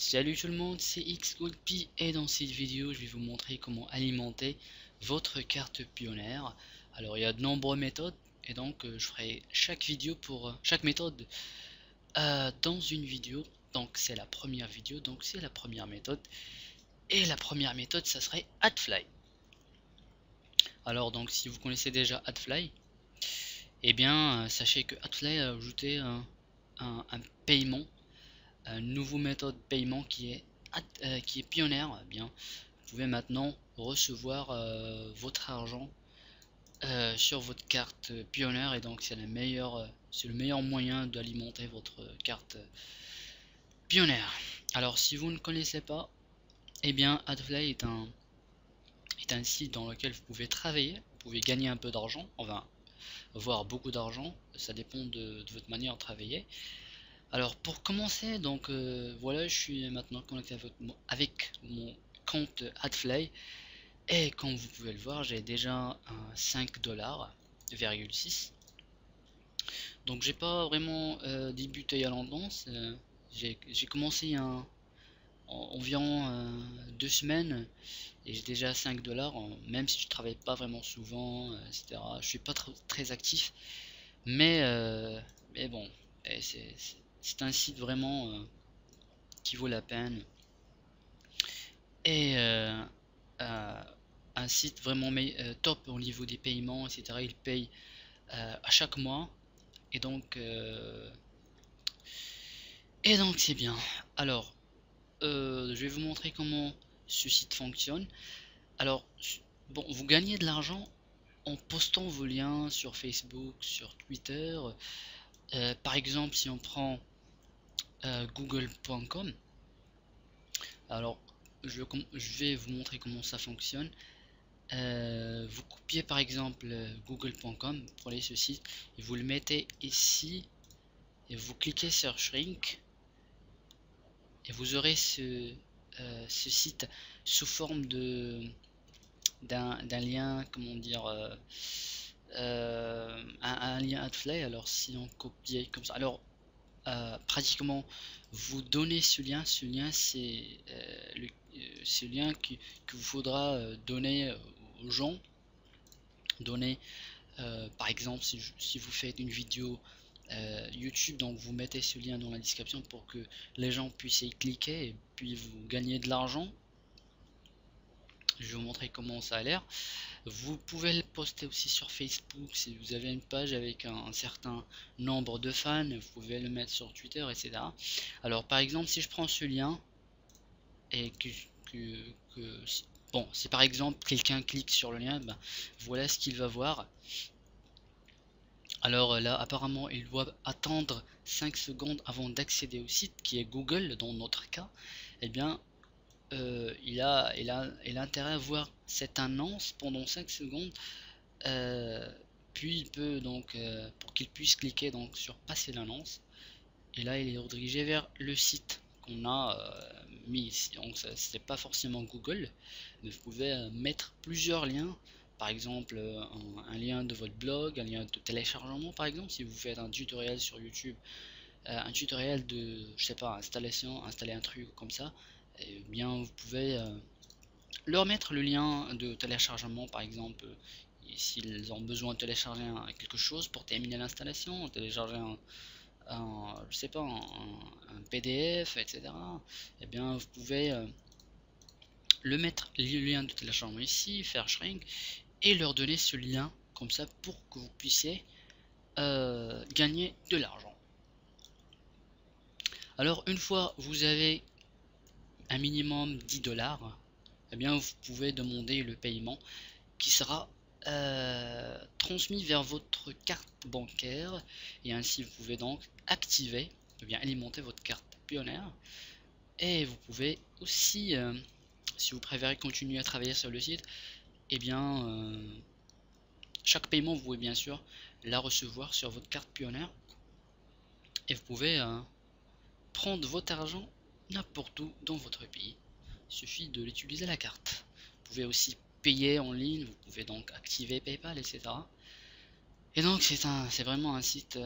Salut tout le monde, c'est XGoldP et dans cette vidéo je vais vous montrer comment alimenter votre carte pionnière. Alors il y a de nombreuses méthodes et donc je ferai chaque vidéo pour chaque méthode dans une vidéo. Donc c'est la première vidéo, donc c'est la première méthode. Et la première méthode ça serait AdFly. Alors donc si vous connaissez déjà AdFly, eh bien sachez que AdFly a ajouté un paiement, une nouvelle méthode de paiement qui est pionnière. Eh bien vous pouvez maintenant recevoir votre argent sur votre carte pionnière et donc c'est le meilleur moyen d'alimenter votre carte pionnière. Alors si vous ne connaissez pas, eh bien AdFly est un site dans lequel vous pouvez travailler, vous pouvez gagner un peu d'argent, enfin avoir beaucoup d'argent, ça dépend de votre manière de travailler. Alors pour commencer, donc voilà, je suis maintenant connecté avec mon compte AdFly. Et comme vous pouvez le voir, j'ai déjà un 5,6 $. Donc j'ai pas vraiment débuté il y a longtemps. J'ai commencé environ 2 semaines et j'ai déjà 5 $, même si je travaille pas vraiment souvent, etc. Je suis pas très actif, mais, mais bon, c'est un site vraiment qui vaut la peine. Et euh, un site vraiment top au niveau des paiements, etc. Il paye à chaque mois et donc c'est bien. Alors je vais vous montrer comment ce site fonctionne. Alors bon, vous gagnez de l'argent en postant vos liens sur Facebook, sur Twitter. Par exemple, si on prend google.com, alors je vais vous montrer comment ça fonctionne. Vous copiez par exemple google.com, pour aller sur ce site et vous le mettez ici et vous cliquez sur Shrink et vous aurez ce site sous forme d'un lien, comment dire, un lien AdFly. Alors si on copie comme ça, alors pratiquement vous donnez ce lien c'est ce lien que vous faudra donner aux gens, donner par exemple si vous faites une vidéo YouTube, donc vous mettez ce lien dans la description pour que les gens puissent y cliquer et puis vous gagnez de l'argent. Je vais vous montrer comment ça a l'air. Vous pouvez le poster aussi sur Facebook si vous avez une page avec un certain nombre de fans. Vous pouvez le mettre sur Twitter, etc. Alors par exemple, si je prends ce lien et bon, si par exemple quelqu'un clique sur le lien, ben, voilà ce qu'il va voir. Alors là, apparemment, il doit attendre 5 secondes avant d'accéder au site, qui est Google dans notre cas. Eh bien, il a intérêt à voir cette annonce pendant 5 secondes. Puis il peut donc, pour qu'il puisse cliquer donc sur passer l'annonce, et là il est redirigé vers le site qu'on a mis ici. Donc c'est pas forcément Google, mais vous pouvez mettre plusieurs liens. Par exemple un lien de votre blog, un lien de téléchargement par exemple, si vous faites un tutoriel sur YouTube, un tutoriel de, je sais pas, installer un truc comme ça, et bien vous pouvez leur mettre le lien de téléchargement par exemple, s'ils ont besoin de télécharger quelque chose pour terminer l'installation, télécharger je sais pas, un PDF, etc. Et bien vous pouvez le mettre le lien de téléchargement ici, faire shrink et leur donner ce lien comme ça pour que vous puissiez gagner de l'argent. Alors une fois vous avez un minimum 10 $, eh bien vous pouvez demander le paiement qui sera transmis vers votre carte bancaire et ainsi vous pouvez donc activer ou bien alimenter votre carte pionnière. Et vous pouvez aussi si vous préférez continuer à travailler sur le site, et bien chaque paiement vous pouvez bien sûr la recevoir sur votre carte pionnière et vous pouvez prendre votre argent n'importe où dans votre pays. Il suffit de l'utiliser la carte. Vous pouvez aussi payer en ligne, vous pouvez donc activer PayPal, etc. Et donc c'est vraiment un site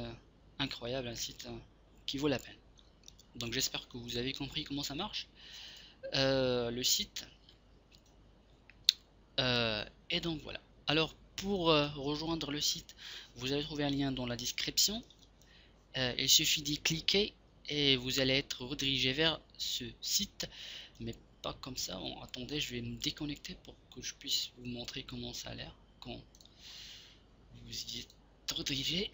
incroyable, un site qui vaut la peine. Donc j'espère que vous avez compris comment ça marche. Le site. Et donc voilà. Alors pour rejoindre le site, vous allez trouver un lien dans la description. Il suffit d'y cliquer et vous allez être redirigé vers ce site, mais pas comme ça. Bon, attendez, je vais me déconnecter pour que je puisse vous montrer comment ça a l'air quand vous y êtes redirigé.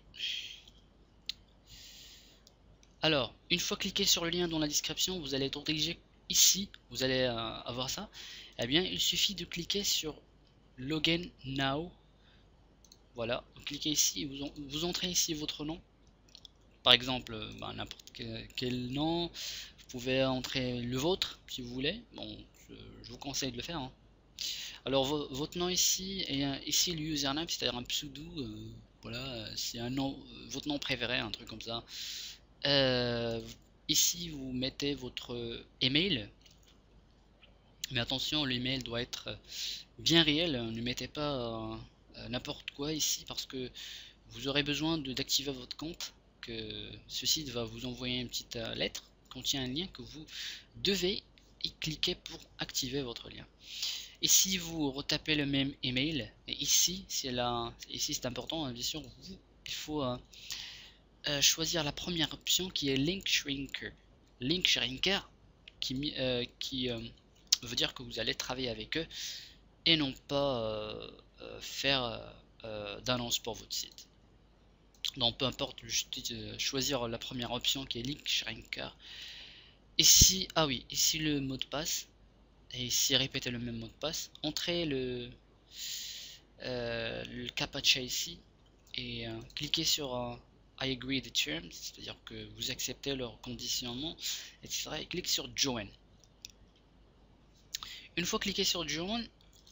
Alors, une fois cliqué sur le lien dans la description, vous allez être redirigé ici, vous allez avoir ça. Eh bien, il suffit de cliquer sur Login Now. Voilà, vous cliquez ici, vous entrez ici votre nom. Par exemple, n'importe quel nom. Vous pouvez entrer le vôtre si vous voulez. Bon, je vous conseille de le faire, hein. Alors votre nom ici et ici le username, c'est-à-dire un pseudo. Voilà, c'est un nom, votre nom préféré, un truc comme ça. Euh, Ici vous mettez votre email, mais attention, l'email doit être bien réel. Ne mettez pas n'importe quoi ici parce que vous aurez besoin d'activer votre compte. Que ce site va vous envoyer une petite lettre qui contient un lien que vous devez y cliquer pour activer votre lien. Ici vous retapez le même email et ici c'est important, hein, bien sûr. Il faut choisir la première option qui est Link Shrinker. Link Shrinker qui veut dire que vous allez travailler avec eux et non pas faire d'annonce pour votre site. Donc peu importe, juste choisir la première option qui est Link Shrinker. Ici, ah oui, ici le mot de passe. Et ici répétez le même mot de passe. Entrez le CAPTCHA ici et cliquez sur I agree the terms, c'est-à-dire que vous acceptez leur conditionnement, etc. Et cliquez sur Join. Une fois cliqué sur Join,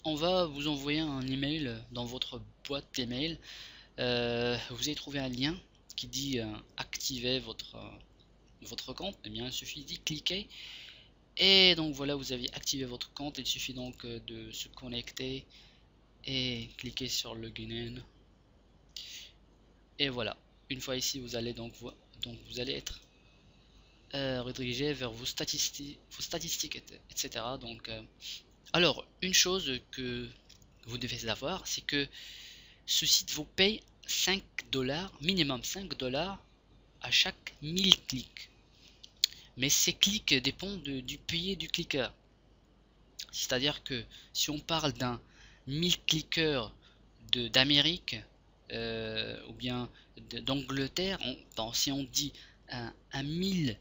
on va vous envoyer un email dans votre boîte d'email. Vous allez trouver un lien qui dit activer votre compte. Et bien il suffit d'y cliquer et donc voilà, vous avez activé votre compte. Il suffit donc de se connecter et cliquer sur Login in. Et voilà, une fois ici vous allez donc vous allez être redirigé vers vos statistiques, etc. Donc alors une chose que vous devez savoir, c'est que ce site vous paye 5 $, minimum 5 $ à chaque 1000 clics. Mais ces clics dépendent du pays du cliqueur. C'est-à-dire que si on parle d'un 1000 cliqueurs d'Amérique ou bien d'Angleterre, si on dit un 1000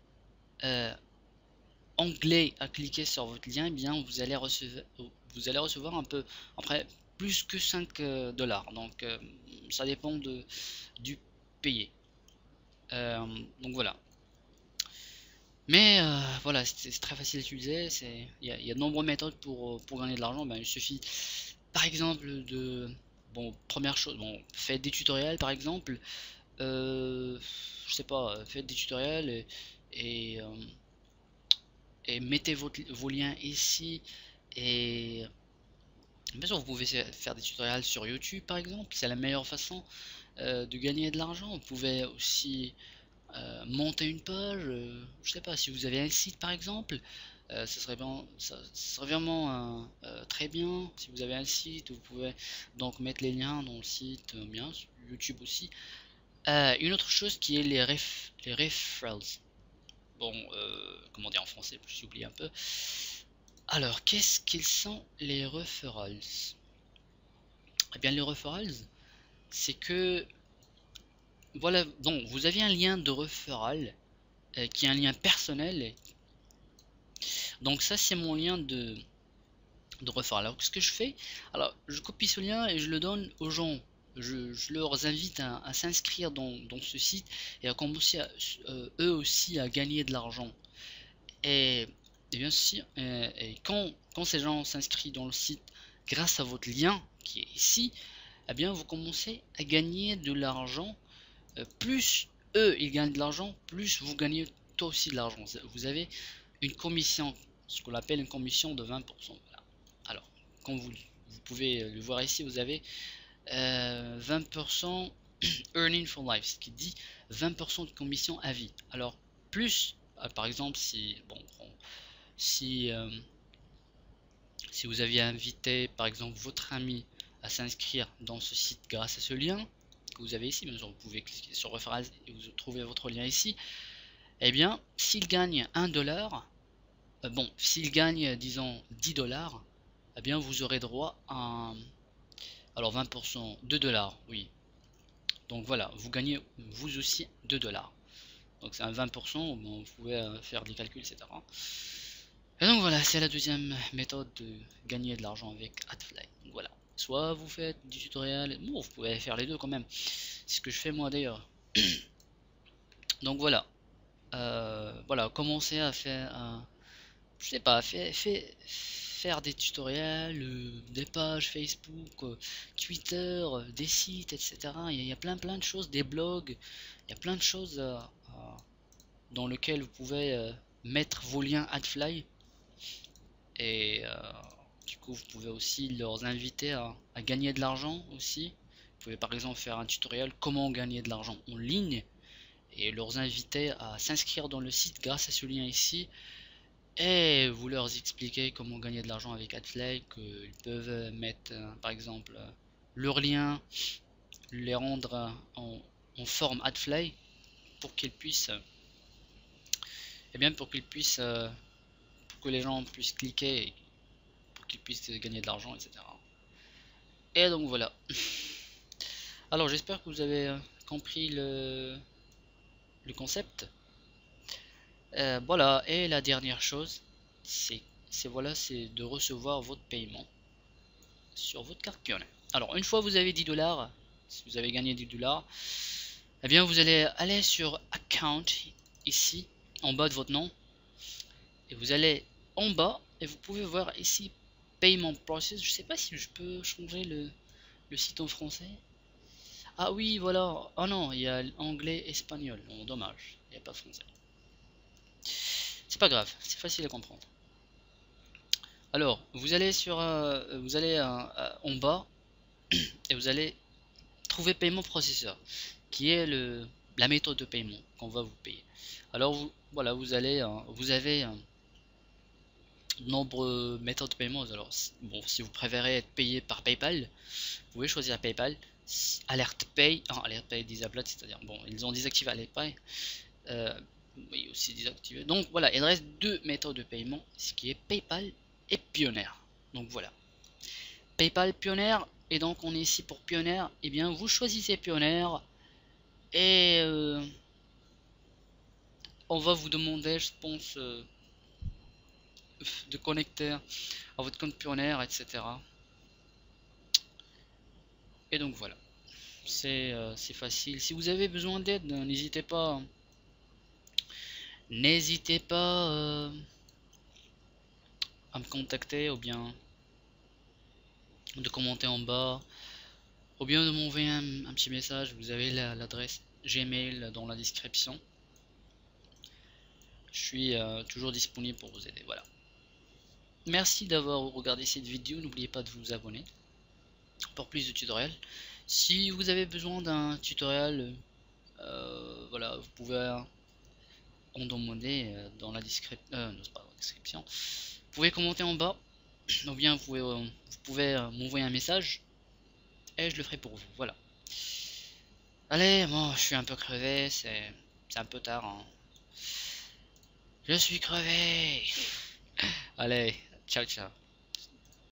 anglais à cliquer sur votre lien, eh bien vous allez recevoir un peu après plus que 5 $. Donc ça dépend du pays. Donc voilà. Mais voilà, c'est très facile à utiliser. Il y a de nombreuses méthodes pour gagner de l'argent. Ben, il suffit par exemple de... Bon, première chose, bon, faites des tutoriels par exemple. Je sais pas, faites des tutoriels et, euh, et mettez vos liens ici. Et bien sûr, vous pouvez faire des tutoriels sur YouTube par exemple. C'est la meilleure façon de gagner de l'argent. Vous pouvez aussi monter une page, je sais pas, si vous avez un site par exemple, ça serait vraiment très bien. Si vous avez un site, vous pouvez donc mettre les liens dans le site, bien sur YouTube aussi. Une autre chose qui est les referrals. Bon, comment dire en français, j'ai oublié un peu. Alors, qu'est-ce qu'ils sont les referrals? Eh bien, les referrals, c'est que voilà, donc vous avez un lien de referral qui est un lien personnel. Donc ça c'est mon lien de referral. Alors ce que je fais, alors je copie ce lien et je le donne aux gens. Je leur invite à s'inscrire dans ce site et à commencer eux aussi à gagner de l'argent. Et bien sûr, et quand ces gens s'inscrivent dans le site grâce à votre lien qui est ici, eh bien vous commencez à gagner de l'argent. Plus eux ils gagnent de l'argent, plus vous gagnez toi aussi de l'argent. Vous avez une commission, ce qu'on appelle une commission de 20%. Voilà. Alors, comme vous pouvez le voir ici, vous avez 20% earning for life, ce qui dit 20% de commission à vie. Alors, plus par exemple, si bon, si si vous aviez invité par exemple votre ami à s'inscrire dans ce site grâce à ce lien que vous avez ici, bien sûr, vous pouvez cliquer sur referral et vous trouvez votre lien ici. Eh bien, s'il gagne 1 dollar, bon, s'il gagne, disons, 10 dollars, eh bien, vous aurez droit à, alors 20%, 2 dollars, oui. Donc voilà, vous gagnez vous aussi 2 dollars. Donc c'est un 20%, bon, vous pouvez faire des calculs, etc. Et donc voilà, c'est la deuxième méthode de gagner de l'argent avec Adfly. Donc voilà, soit vous faites du tutoriel, bon, vous pouvez faire les deux quand même. C'est ce que je fais moi d'ailleurs. Donc voilà, voilà, commencez à faire, je sais pas, faire des tutoriels, des pages Facebook, Twitter, des sites, etc. Il y a plein de choses, des blogs, il y a plein de choses dans lesquelles vous pouvez mettre vos liens Adfly. Et du coup, vous pouvez aussi leur inviter à gagner de l'argent aussi. Vous pouvez par exemple faire un tutoriel comment gagner de l'argent en ligne et leur inviter à s'inscrire dans le site grâce à ce lien ici. Et vous leur expliquez comment gagner de l'argent avec Adfly, qu'ils peuvent mettre par exemple leur lien, les rendre en forme Adfly pour qu'ils puissent, et bien pour qu'ils puissent, pour que les gens puissent cliquer, et pour qu'ils puissent gagner de l'argent, etc. Et donc voilà. Alors j'espère que vous avez compris le concept. Voilà, et la dernière chose, c'est voilà, c'est de recevoir votre paiement sur votre carte Pioneer. Alors une fois vous avez 10 dollars, si vous avez gagné 10 dollars, eh bien vous allez aller sur Account ici, en bas de votre nom, et vous allez en bas et vous pouvez voir ici Payment Process. Je sais pas si je peux changer le site en français. Ah oui, voilà. Ah non, il y a anglais, espagnol. Bon, dommage, il n'y a pas français. C'est pas grave, c'est facile à comprendre. Alors, vous allez sur, en bas et vous allez trouver paiement processeur, qui est la méthode de paiement qu'on va vous payer. Alors, voilà, vous avez de nombreuses méthodes de paiement. Alors, bon, si vous préférez être payé par PayPal, vous pouvez choisir PayPal. Alert Pay, disable, c'est-à-dire, bon, ils ont désactivé Alert Pay. Oui, aussi désactivé. Donc voilà, il reste deux méthodes de paiement, ce qui est PayPal et Pioneer. Donc voilà, PayPal, Pioneer, et donc on est ici pour Pioneer. Et bien vous choisissez Pioneer et on va vous demander, je pense, de connecter à votre compte Pioneer, etc. Et donc voilà, c'est facile. Si vous avez besoin d'aide, n'hésitez pas. N'hésitez pas à me contacter ou bien de commenter en bas ou bien de m'envoyer un petit message. Vous avez l'adresse Gmail dans la description. Je suis toujours disponible pour vous aider. Voilà. Merci d'avoir regardé cette vidéo. N'oubliez pas de vous abonner pour plus de tutoriels. Si vous avez besoin d'un tutoriel, voilà, vous pouvez en demander dans la description. Vous pouvez commenter en bas, ou bien vous pouvez m'envoyer un message et je le ferai pour vous. Voilà. Allez, bon, je suis un peu crevé, c'est un peu tard, hein. Je suis crevé. Allez, ciao ciao.